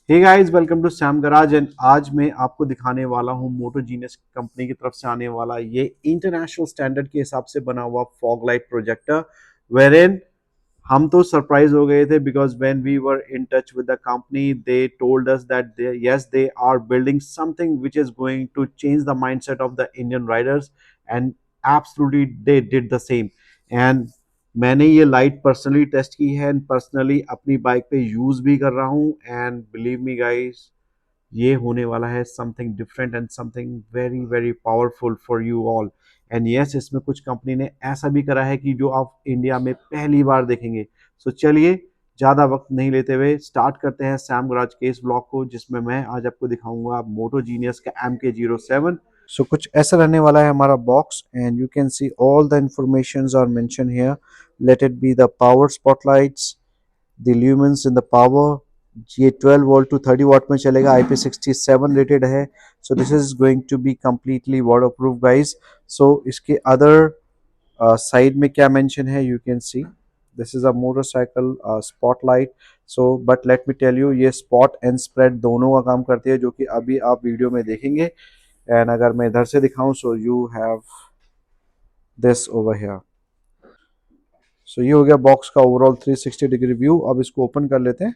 Hey guys, welcome to Sam Garage. And आज मैं आपको दिखाने वाला हूँ मोटो जीनियस कंपनी की तरफ से आने वाला ये इंटरनेशनल स्टैंडर्ड के हिसाब से बना हुआ फॉग लाइट प्रोजेक्टर, वेर हम तो सरप्राइज हो गए थे because when we were in touch with the company they told us that yes they are building something which is going to change the mindset of the Indian riders, and absolutely they did the same. And मैंने ये light personally test की है and personally अपनी bike पे use भी कर रहा हूँ, एंड बिलीव मी गाइस, ये होने वाला है something different and something very very powerful for you all. And yes, इसमें कुछ कंपनी ने ऐसा भी करा है कि जो आप इंडिया में पहली बार देखेंगे। सो चलिए, ज़्यादा वक्त नहीं लेते हुए स्टार्ट करते हैं सैम गराज के इस ब्लॉग को, जिसमें मैं आज आपको दिखाऊंगा मोटो जीनियस का MK07। सो कुछ ऐसा रहने वाला है हमारा box, and you can see all the information are mention here. Let it be the power spotlights, the lumens in the power. ये 12 वोल्ट टू 30 वाट में चलेगा, IP67 रेटेड है। So this is going to be completely water proof guys. So इसके other side में क्या mention है, you can see this is a motorcycle spotlight. So but let me tell you, ये spot and spread दोनों का काम करती है, जो कि अभी आप वीडियो में देखेंगे। एंड अगर मैं इधर से दिखाऊं, so you have this over here. So ये हो गया बॉक्स का ओवरऑल 360 डिग्री व्यू। अब इसको ओपन कर लेते हैं।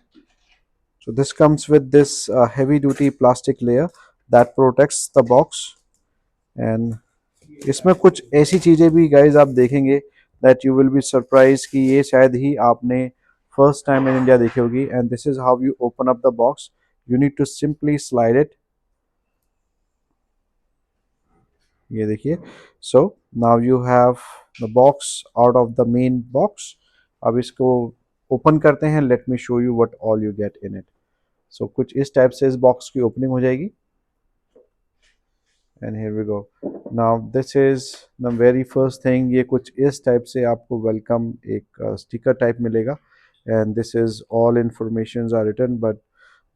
So this comes with this heavy duty plastic layer that protects the box, and इसमें कुछ ऐसी चीजें भी गाइज आप देखेंगे that you will be surprised कि ये शायद ही आपने first time in India देखी होगी। And this is how you open up the box. You need to simply slide it. ये देखिए। So now you have the box out of the main box. अब इसको ओपन करते हैं। Let me show you what all you get in it. So कुछ इस type से इस बॉक्स की ओपनिंग हो जाएगी। And here we go. Now this is the very first thing. ये कुछ इस टाइप से आपको वेलकम एक स्टिकर टाइप मिलेगा, and this is all information are written, but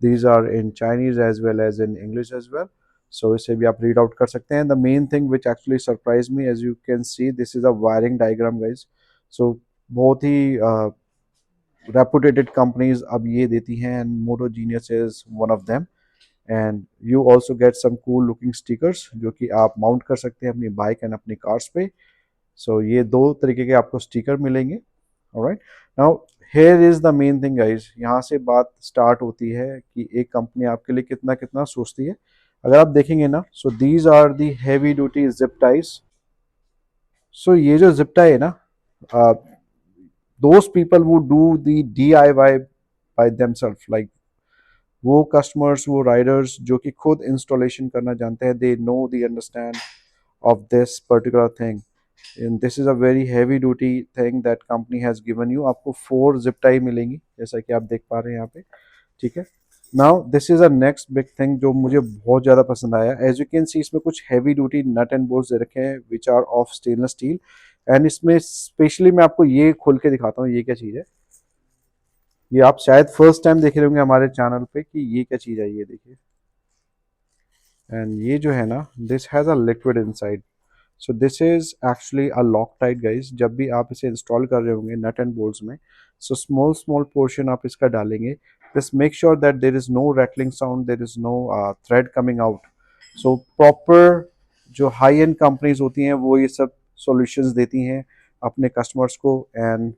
these are in Chinese as well as in English as well. So इसे भी आप रीड आउट कर सकते हैं। The main thing which actually surprise me, as you can see, this is a wiring diagram guys. So बहुत ही reputated companies अब ये देती हैं, and Moto Genius is one of them. And you also get some cool looking stickers जो कि आप mount कर सकते हैं अपनी बाइक एंड अपनी कार्स पे। सो ये दो तरीके के आपको स्टिकर मिलेंगे। Alright, now here is the main thing guys. यहाँ से बात स्टार्ट होती है कि एक कंपनी आपके लिए कितना कितना सोचती है। अगर आप देखेंगे ना, so these are the heavy duty zip ties. So ये जो जिप टाई है ना, those people who do the DIY by themselves, like वो कस्टमर्स, वो राइडर्स जो कि खुद इंस्टॉलेशन करना जानते हैं, they know the understand of this particular thing. And this is a very heavy duty thing that company has given you. आपको 4 zip tie मिलेंगी, जैसा कि आप देख पा रहे हैं यहाँ पे। ठीक है, now this is a next big thing जो मुझे बहुत ज़्यादा पसंद आया। एज यू कैन सी, इसमें कुछ heavy duty nut and bolts दे रखे हैं which are of stainless steel. And इसमें स्पेशली मैं आपको ये खोल के दिखाता हूँ, ये क्या चीज़ है। ये आप शायद फर्स्ट टाइम देख रहे होंगे हमारे चैनल पे कि ये क्या चीज़ है। ये देखिए, एंड ये जो है ना, this has a liquid inside. So this is actually a lock tight guys. जब भी आप इसे इंस्टॉल कर रहे होंगे नट एंड बोल्ट्स में, सो स्मॉल स्मॉल पोर्शन आप इसका डालेंगे। This make sure that there is no rattling sound, there is no thread coming out. So proper जो हाई एंड कंपनीज होती हैं वो ये सब सॉल्यूशंस देती हैं अपने कस्टमर्स को। And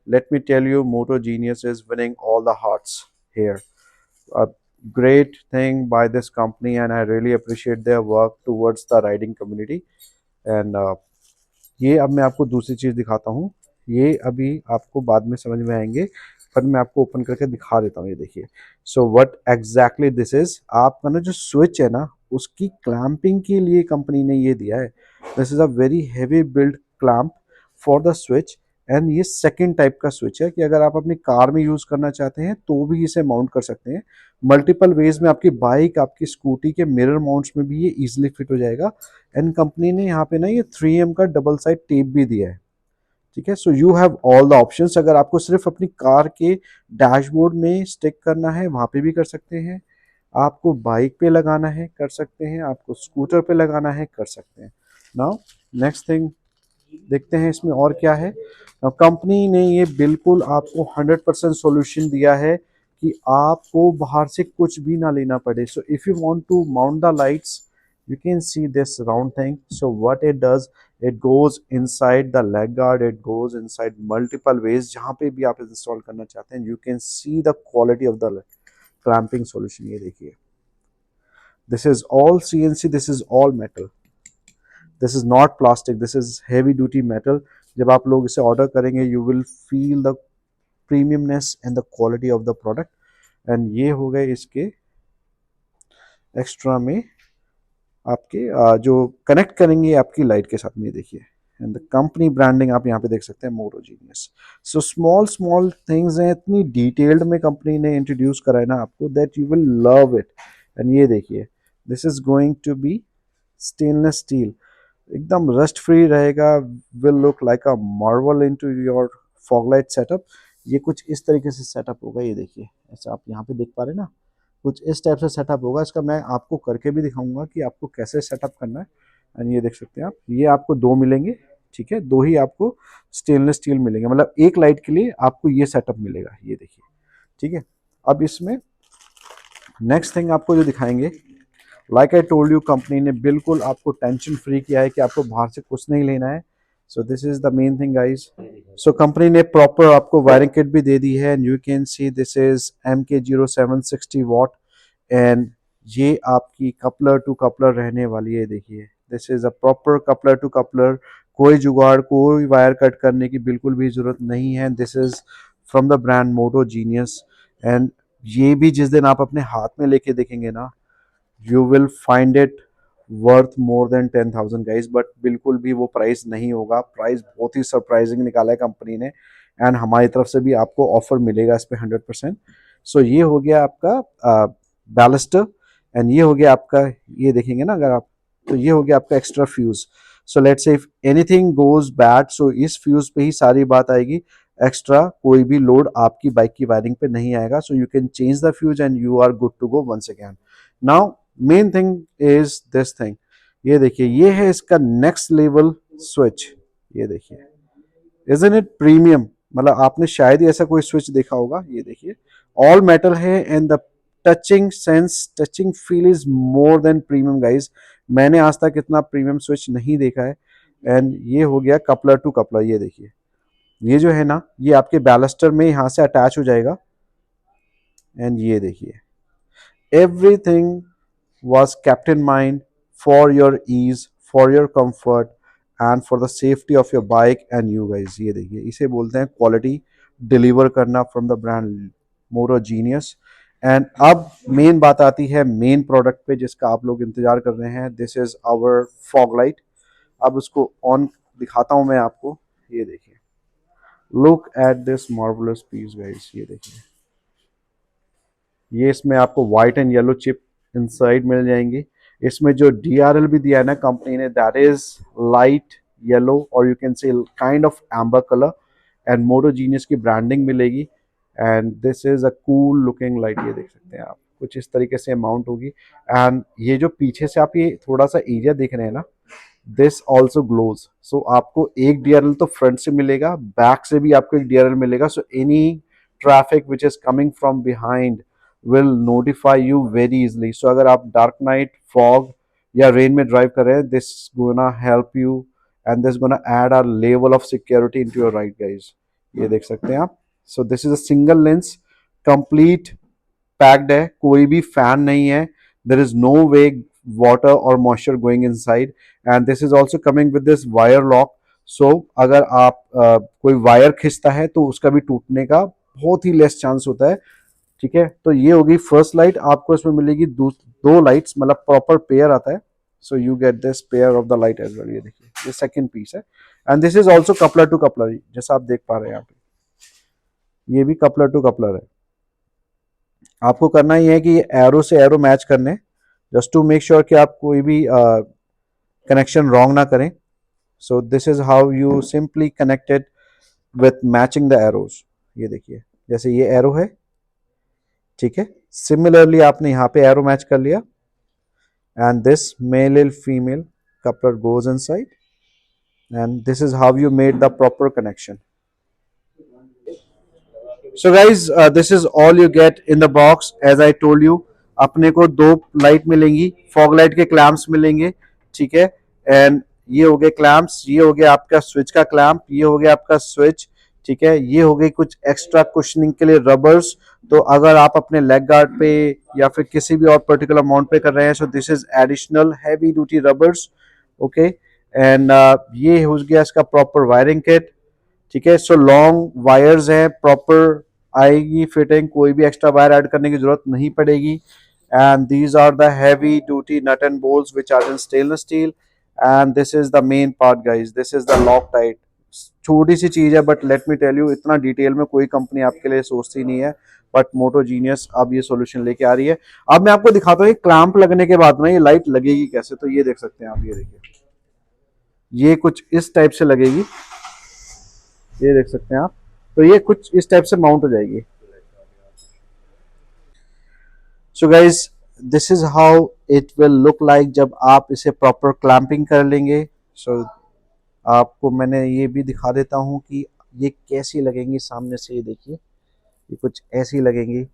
let me tell you, Moto Genius is winning all the hearts here. A great thing by this company, and I really appreciate their work towards the riding community. And ये अब मैं आपको दूसरी चीज़ दिखाता हूँ। ये अभी आपको बाद में समझ में आएंगे, पर मैं आपको ओपन करके दिखा देता हूँ। ये देखिए। So what exactly this is, आपका ना जो स्विच है ना, उसकी क्लैंपिंग के लिए कंपनी ने ये दिया है। This is a very heavy build clamp for the switch. And ये सेकंड टाइप का स्विच है कि अगर आप अपनी कार में यूज़ करना चाहते हैं तो भी इसे माउंट कर सकते हैं मल्टीपल वेज में। आपकी बाइक, आपकी स्कूटी के मिरर माउंट्स में भी ये इजीली फिट हो जाएगा। एंड कंपनी ने यहाँ पे ना ये 3M का डबल साइड टेप भी दिया है। ठीक है, so you have all the options. अगर आपको सिर्फ अपनी कार के डैशबोर्ड में स्टिक करना है, वहाँ पे भी कर सकते हैं। आपको बाइक पे लगाना है, कर सकते हैं। आपको स्कूटर पे लगाना है, कर सकते हैं। नाउ नेक्स्ट थिंग देखते हैं इसमें और क्या है। कंपनी ने ये बिल्कुल आपको 100% सॉल्यूशन दिया है कि आपको बाहर से कुछ भी ना लेना पड़े. So if you want to mount the lights, you can see this round thing. So what it does, it goes inside the leg guard, it goes inside multiple ways. जहाँ पे भी आप इंस्टॉल करना चाहते हैं, you can see the quality of the clamping solution. ये देखिए, this is all CNC, this is all metal, this is not plastic, this is heavy duty metal. जब आप लोग इसे ऑर्डर करेंगे, you will feel the premiumness and the quality of the product. And ये हो गए इसके एक्स्ट्रा में आपके जो कनेक्ट करेंगे आपकी लाइट के साथ में. ये देखिए, एंड द कंपनी ब्रांडिंग आप यहाँ पे देख सकते हैं, moto genius. So small small things हैं, इतनी डिटेल्ड में कंपनी ने इंट्रोड्यूस करा है ना आपको, that you will love it. And ये देखिए, this is going to be stainless steel, एकदम रस्ट फ्री रहेगा, will look like a marvel into your foglight setup. ये कुछ इस तरीके से सेटअप होगा. ये देखिए, ऐसा आप यहाँ पे देख पा रहे हैं ना, कुछ इस टाइप से सेटअप होगा. इसका मैं आपको करके भी दिखाऊंगा कि आपको कैसे सेटअप करना है. एंड ये देख सकते हैं आप, ये आपको दो मिलेंगे, ठीक है, दो ही आपको स्टेनलेस स्टील मिलेंगे, मतलब एक लाइट के लिए आपको ये सेटअप मिलेगा. ये देखिए, ठीक है. अब इसमें नेक्स्ट थिंग आपको जो दिखाएंगे, like I told you, company ने बिल्कुल आपको टेंशन फ्री किया है कि आपको बाहर से कुछ नहीं लेना है. So this is the main thing guys. So company ने प्रॉपर आपको वायरिंग किट भी दे दी है. And you can see this is MK0760 watt. And ये आपकी कपलर टू कपलर रहने वाली है. देखिए, this is a proper coupler to coupler. कोई जुगाड़, कोई वायर कट करने की बिल्कुल भी जरूरत नहीं है. This is from the brand Moto Genius. And ये भी जिस दिन आप अपने हाथ में लेके देखेंगे ना, you will find it worth more than 10,000 guys. But बिल्कुल भी वो प्राइस नहीं होगा. प्राइस बहुत ही सरप्राइजिंग निकाला है कंपनी ने. एंड हमारी तरफ से भी आपको ऑफर मिलेगा इस पे 100%. सो ये हो गया आपका बैलिस्टर. एंड ये हो गया आपका, ये देखेंगे ना अगर आप, तो ये हो गया आपका extra fuse. So let's say if anything goes bad, so इस फ्यूज पे ही सारी बात आएगी. एक्स्ट्रा कोई भी लोड आपकी बाइक की वायरिंग पे नहीं आएगा. So you can change the fuse and you are good to go once again. Now main thing is this thing. ये देखिए, ये है इसका नेक्स्ट लेवल स्विच. ये देखिए, इजंट इट प्रीमियम, मतलब आपने शायद ही ऐसा कोई स्विच देखा होगा. ये देखिए, ऑल मेटल है. And the touching sense, touching feel is more than premium guys. मैंने आज तक इतना प्रीमियम स्विच नहीं देखा है. एंड ये हो गया कपलर टू कपलर. ये देखिए, ये जो है ना, ये आपके बैलस्टर में यहाँ से अटैच हो जाएगा. एंड ये देखिए, everything was kept in mind for your ease, for your comfort and for the safety of your bike and you guys. ये देखिए, इसे बोलते हैं क्वालिटी डिलीवर करना from the brand Moto Genius. And अब मेन बात आती है मेन प्रोडक्ट पे, जिसका आप लोग इंतजार कर रहे हैं. This is our fog light. अब उसको ऑन दिखाता हूं मैं आपको. ये देखिए, look at this marvellous piece guys. ये देखिए, ये इसमें आपको white and yellow chip inside मिल जाएंगी. इसमें जो DRL भी दिया है ना कंपनी ने, दैट इज लाइट येलो और you can say kind of amber colour. And Moto Genius की ब्रांडिंग मिलेगी. And this is a cool looking light. ये देख सकते हैं आप, कुछ इस तरीके से माउंट होगी. एंड ये जो पीछे से आप ये थोड़ा सा एरिया देख रहे हैं ना, दिस ऑल्सो ग्लोज. सो आपको एक DRL तो फ्रंट से मिलेगा, बैक से भी आपको एक DRL मिलेगा. So any traffic which is coming from behind will notify you very easily. So अगर आप dark night, fog या rain में drive कर रहे हैं, this gonna help you and this gonna add a level of security into your ride guys. ये देख सकते हैं आप. So this is a single lens, complete packed है, कोई भी fan नहीं है. There is no way water or moisture going inside and this is also coming with this wire lock. So अगर आप कोई वायर खिंचता है तो उसका भी टूटने का बहुत ही लेस चांस होता है. ठीक है, तो ये होगी फर्स्ट लाइट. आपको इसमें मिलेगी दो लाइट्स, मतलब प्रॉपर पेयर आता है. So you get this pair of the light as well. ये देखिए, ये सेकंड पीस है. And this is also coupler to coupler, जैसा आप देख पा रहे हैं यहाँ पे, ये भी कपलर टू कपलर है. आपको करना ही है कि एरो से एरो मैच करने, जस्ट टू मेक श्योर कि आप कोई भी कनेक्शन रॉन्ग ना करें. सो this is how you simply connected with matching the arrows. ये देखिए, जैसे ये एरो है, ठीक है, सिमिलरली आपने यहाँ पे एरो मैच कर लिया. And this male and female coupler goes inside and this is how you made the proper connection. So guys this is all you get in the box as I told you. अपने को दो light मिलेंगी, fog light के clamps मिलेंगे, ठीक है। And ये हो गए क्लैम्प्स, ये हो गया आपका स्विच का क्लैम्प, ये हो गया आपका स्विच, ठीक है। ये हो गई कुछ एक्स्ट्रा कुशनिंग के लिए रबर्स। तो अगर आप अपने लेग गार्ड पे या फिर किसी भी और पर्टिकुलर माउंट पे कर रहे हैं, सो this is additional heavy duty rubbers, okay. And ये हो गया इसका प्रॉपर वायरिंग किट, ठीक है। सो लॉन्ग वायर्स हैं, प्रॉपर आएगी फिटिंग, कोई भी एक्स्ट्रा वायर ऐड करने की जरूरत नहीं पड़ेगी। And these are the heavy duty nut and bolts which are in stainless steel. And this is the main part guys, this is the lock tight. छोटी सी चीज है but let me tell you, इतना detail में कोई company आपके लिए सोचती नहीं है, बट मोटो जीनियस अब ये सॉल्यूशन लेके आ रही है। अब मैं आपको दिखाता हूँ क्लैंप लगने के बाद में ये लाइट लगेगी कैसे। तो ये देख सकते हैं आप, ये देखिए, ये कुछ इस टाइप से लगेगी, ये देख सकते हैं आप। तो ये कुछ इस टाइप से माउंट हो जाएगी। सो guys this is how it will look like जब आप इसे प्रॉपर क्लैंपिंग कर लेंगे। सो आपको मैंने ये भी दिखा देता हूँ कि ये कैसी लगेंगी सामने से। ये देखिए, ये कुछ ऐसी लगेंगी।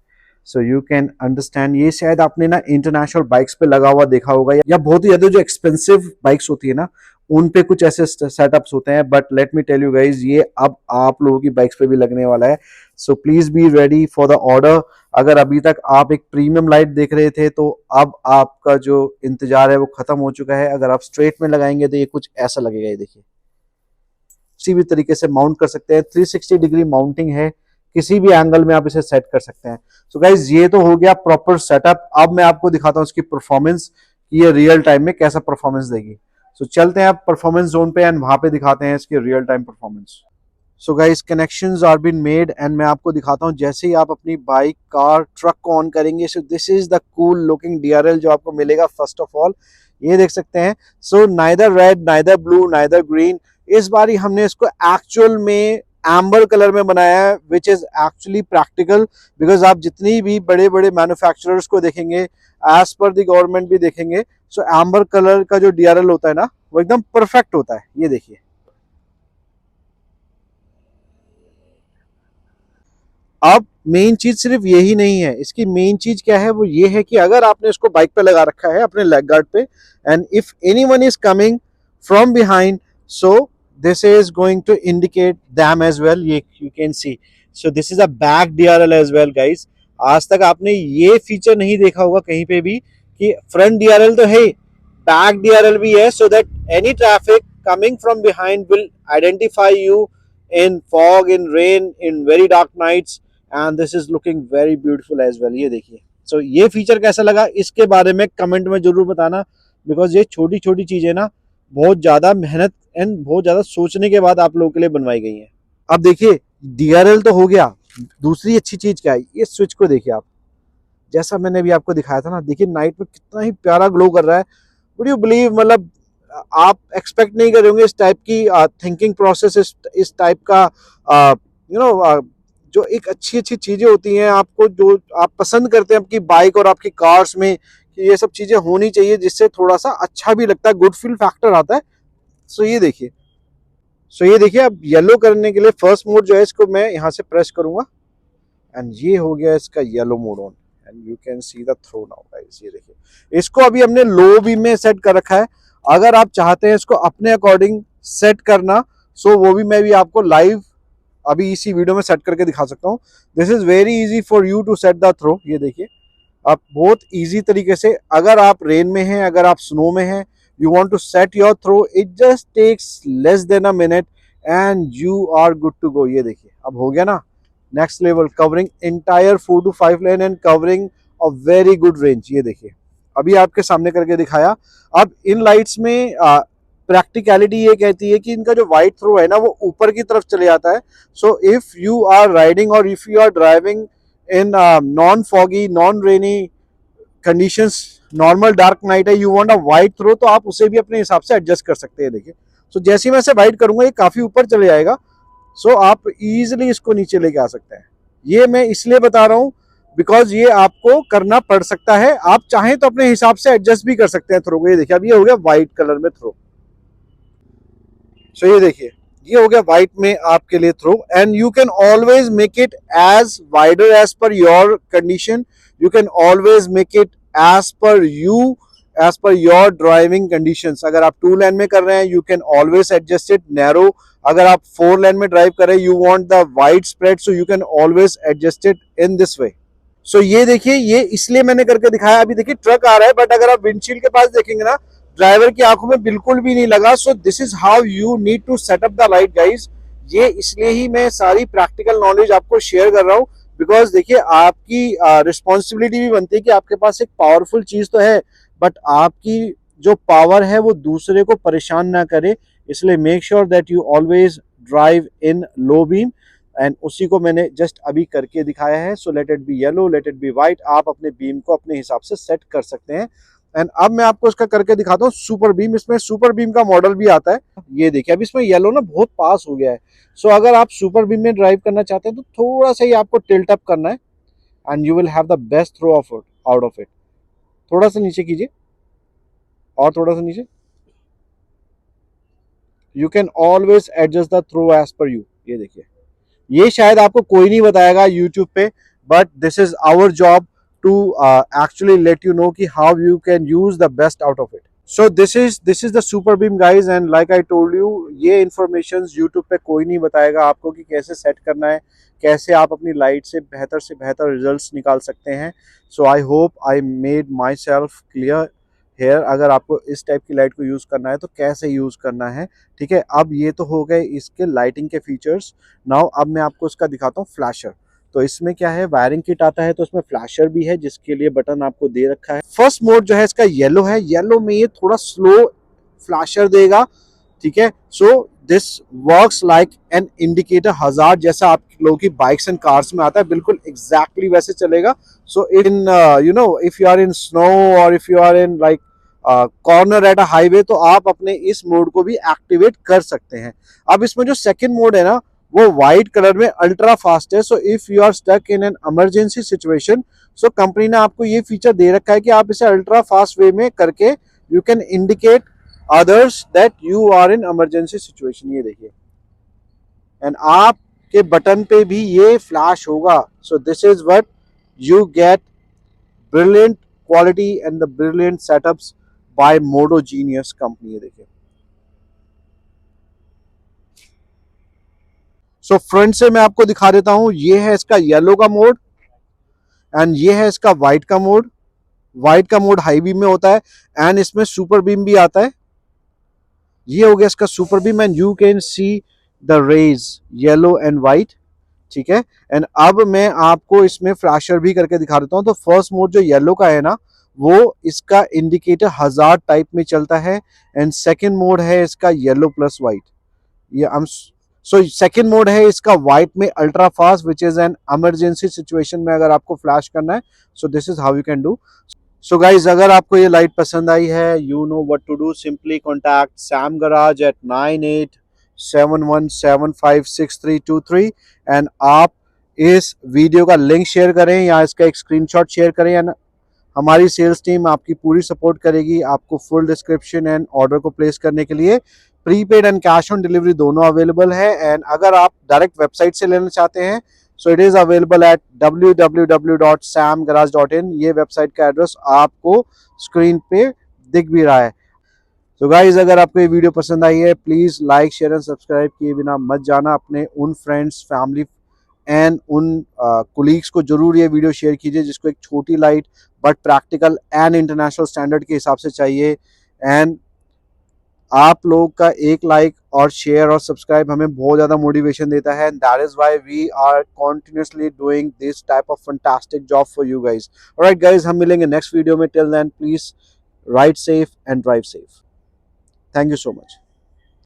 सो यू कैन अंडरस्टैंड। ये शायद आपने ना इंटरनेशनल बाइक्स पे लगा हुआ देखा होगा, या बहुत ही ज्यादा जो एक्सपेंसिव बाइक्स होती है ना, उन पे कुछ ऐसे सेटअप्स होते हैं। But let me tell you guys, ये अब आप लोगों की बाइक्स पे भी लगने वाला है। So please be ready for the order. अगर अभी तक आप एक प्रीमियम लाइट देख रहे थे, तो अब आपका जो इंतजार है वो खत्म हो चुका है। अगर आप स्ट्रेट में लगाएंगे तो ये कुछ ऐसा लगेगा। ये देखिए, किसी भी तरीके से माउंट कर सकते हैं, 360 डिग्री माउंटिंग है, किसी भी एंगल में आप इसे सेट कर सकते हैं। सो गाइज ये तो हो गया प्रॉपर सेटअप। अब मैं आपको दिखाता हूँ इसकी परफॉर्मेंस, कि ये रियल टाइम में कैसा परफॉर्मेंस देगी। सो चलते हैं आप परफॉर्मेंस जोन पे एंड वहां पे दिखाते हैं इसकी real time performance. So guys connections are been made and मैं आपको दिखाता हूँ जैसे ही आप अपनी बाइक, कार, ट्रक को ऑन करेंगे। So this is the cool looking DRL जो आपको मिलेगा। फर्स्ट ऑफ ऑल ये देख सकते हैं। So neither red, neither blue, neither green. इस बारी हमने इसको एक्चुअल में एम्बर कलर में बनाया है, which is actually practical, because आप जितनी भी बड़े बड़े मैन्युफैक्चरर्स को देखेंगे, एज पर द गवर्नमेंट भी देखेंगे, सो एम्बर कलर का जो डीआरएल होता है ना, वो एकदम परफेक्ट होता है। ये देखिए, अब मेन चीज सिर्फ यही नहीं है, इसकी मेन चीज क्या है, वो ये है कि अगर आपने इसको बाइक पे लगा रखा है अपने लेग गार्ड पे, and if anyone is coming from behind, so this is going to indicate them as well. ये you can see. So this is a back DRL as well guys. आज तक आपने ये फीचर नहीं देखा होगा कहीं पे भी कि फ्रंट डीआरएल तो है, बैक डीआरएल भी है, so that any traffic coming from behind will identify you in fog, in rain, in very dark nights, and this is looking very beautiful as well। ये देखिए। so ये feature कैसा लगा इसके बारे में कमेंट में जरूर बताना, बिकॉज ये छोटी छोटी चीजें ना बहुत ज्यादा मेहनत एंड बहुत ज्यादा सोचने के बाद आप लोगों के लिए बनवाई गई हैं। अब देखिए, डीआरएल तो हो गया, दूसरी अच्छी चीज क्या है, ये स्विच को देखिए आप, जैसा मैंने अभी आपको दिखाया था ना, देखिए नाइट में कितना ही प्यारा ग्लो कर रहा है। वुड यू बिलीव, मतलब आप एक्सपेक्ट नहीं करेंगे इस टाइप की थिंकिंग प्रोसेस, इस टाइप का जो एक अच्छी अच्छी चीजें होती हैं आपको, जो आप पसंद करते हैं आपकी बाइक और आपकी कार्स में, कि ये सब चीजें होनी चाहिए जिससे थोड़ा सा अच्छा भी लगता है, गुड फील फैक्टर आता है। सो ये देखिए, अब येलो करने के लिए फर्स्ट मोड जो है, इसको मैं यहाँ से प्रेस करूंगा एंड ये हो गया इसका yellow mode on, and you can see the throw now guys. ये देखिए, इसको अभी हमने लो बीम में सेट कर रखा है। अगर आप चाहते हैं इसको अपने अकॉर्डिंग सेट करना, सो वो भी मैं भी आपको लाइव अभी इसी वीडियो में सेट करके दिखा सकता हूँ। This is very easy for you to set the throw. ये देखिए, आप बहुत इजी तरीके से, अगर आप रेन में हैं, अगर आप स्नो में हैं, you want to set your throw, it just takes less than a minute and you are good to go. ये देखिए, अब हो गया ना next level, covering entire 4 to 5 lane and covering a very good range. ये देखिए, अभी आपके सामने करके दिखाया। अब इन लाइट्स में प्रैक्टिकलिटी ये कहती है कि इनका जो वाइट थ्रो है ना, वो ऊपर की तरफ चले जाता है। So if you are riding और if you are driving in non foggy, non rainy conditions, normal dark night है, you want a wide throw, तो आप उसे भी अपने हिसाब से एडजस्ट कर सकते हैं। देखिए, सो जैसे ही मैं इसे वाइट करूंगा, ये काफी ऊपर चले जाएगा। सो आप इजीली इसको नीचे लेके आ सकते हैं। ये मैं इसलिए बता रहा हूं बिकॉज ये आपको करना पड़ सकता है, आप चाहें तो अपने हिसाब से एडजस्ट भी कर सकते हैं थ्रो को। ये देखिए, अब ये हो गया व्हाइट कलर में थ्रो। सो ये देखिए, ये हो गया वाइट में आपके लिए throw, and you can always make it as wider as per your condition, you can always make it as per you, as per your driving conditions. अगर आप 2 लेन में कर रहे हैं, you can always adjust it narrow. अगर आप 4 lane में drive कर रहे हैं, you want the wide spread, so you can always adjust it in this way. So ये देखिए, ये इसलिए मैंने करके दिखाया। अभी देखिए ट्रक आ रहा है, बट अगर आप विंडशील्ड के पास देखेंगे ना, ड्राइवर की आंखों में बिल्कुल भी नहीं लगा। So this is how you need to setup the light guys. ये इसलिए ही मैं सारी प्रैक्टिकल नॉलेज आपको शेयर कर रहा हूँ, बिकॉज देखिए आपकी रिस्पॉन्सिबिलिटी भी बनती है कि आपके पास एक पावरफुल चीज तो है, बट आपकी जो पावर है वो दूसरे को परेशान ना करे। इसलिए make sure that you always drive in low beam, and उसी को मैंने जस्ट अभी करके दिखाया है। So let it B yellow, late it B white, आप अपने बीम को अपने हिसाब से सेट कर सकते हैं। एंड अब मैं आपको इसका करके दिखाता हूँ सुपर बीम। इसमें सुपर बीम का मॉडल भी आता है। ये देखिए, अब इसमें येलो ना बहुत पास हो गया है। सो अगर आप सुपर बीम में ड्राइव करना चाहते हैं तो थोड़ा सा ही आपको टिल्ट अप करना है, and you will have the best throw of it, out of it. थोड़ा सा नीचे कीजिए, और थोड़ा सा नीचे। You can always adjust the throw as per you. ये देखिए, ये शायद आपको कोई नहीं बताएगा यूट्यूब पे, but this is our job to actually let you know कि how you can use the best out of it. So this is the super beam guys, and like I told you, ये information YouTube पे कोई नहीं बताएगा आपको कि कैसे set करना है, कैसे आप अपनी लाइट से बेहतर रिजल्ट्स निकाल सकते हैं। So I hope I made myself clear here. अगर आपको इस टाइप की लाइट को यूज़ करना है तो कैसे यूज़ करना है, ठीक है। अब ये तो हो गए इसके लाइटिंग के फीचर्स। नाउ अब मैं आपको इसका दिखाता हूँ फ्लैशर। तो इसमें क्या है, वायरिंग किट आता है, तो इसमें फ्लैशर भी है जिसके लिए बटन आपको दे रखा है। फर्स्ट मोड जो है इसका येलो है, येलो में ये थोड़ा स्लो फ्लैशर देगा, ठीक है। So this works like an indicator hazard, जैसा आप लोगों की बाइक्स एंड कार्स में आता है, बिल्कुल एग्जैक्टली वैसे चलेगा। So in you know if you are in snow और if you are in like corner at a highway, तो आप अपने इस मोड को भी एक्टिवेट कर सकते हैं। अब इसमें जो सेकंड मोड है ना, वो व्हाइट कलर में अल्ट्रा फास्ट है। So if you are stuck in an emergency situation, so company ने आपको ये फीचर दे रखा है कि आप इसे अल्ट्रा फास्ट वे में करके you can indicate others that you are in emergency situation. ये देखिए, एंड आपके बटन पे भी ये फ्लैश होगा। So this is what you get brilliant quality and the brilliant setups by moto genius company. ये देखिए, सो फ्रंट से मैं आपको दिखा देता हूं। ये है इसका येलो का मोड, एंड ये है इसका व्हाइट का मोड। व्हाइट का मोड हाई बीम में होता है, एंड इसमें सुपर बीम भी आता है। ये हो गया इसका super beam, and you can see the rays yellow and white, ठीक है। एंड अब मैं आपको इसमें फ्लैशर भी करके दिखा देता हूं। तो फर्स्ट मोड जो येलो का है ना, वो इसका इंडिकेटर हजार्ड टाइप में चलता है, एंड सेकंड मोड है इसका येलो प्लस व्हाइट। ये सो सेकंड मोड है इसका व्हाइट में ultra fast, which is an emergency situation में अगर आपको फ्लैश करना है। So this is how you can do. So guys, अगर आपको ये लाइट पसंद आई है, you know what to do. Simply contact Sam Garage at 9871756323, and आप इस वीडियो का लिंक शेयर करें या इसका एक स्क्रीनशॉट शेयर करें, एंड हमारी सेल्स टीम आपकी पूरी सपोर्ट करेगी आपको फुल डिस्क्रिप्शन एंड ऑर्डर को प्लेस करने के लिए। Prepaid and cash on delivery दोनों अवेलेबल है, एंड अगर आप डायरेक्ट वेबसाइट से लेना चाहते हैं, so it is available at www.samgarage.in। ये वेबसाइट का एड्रेस आपको स्क्रीन पे दिख भी रहा है। तो गाइज, अगर आपको ये वीडियो पसंद आई है, please like share and subscribe किए बिना मत जाना। अपने उन फ्रेंड्स, फैमिली एंड उन कुलीग्स को जरूर ये वीडियो शेयर कीजिए जिसको एक छोटी light but practical and international standard के हिसाब से चाहिए। एंड आप लोग का एक लाइक और शेयर और सब्सक्राइब हमें बहुत ज़्यादा मोटिवेशन देता है, and that is why we are continuously doing this type of fantastic job for you guys. Alright guys, हम मिलेंगे नेक्स्ट वीडियो में। Till then please ride safe and drive safe. Thank you so much.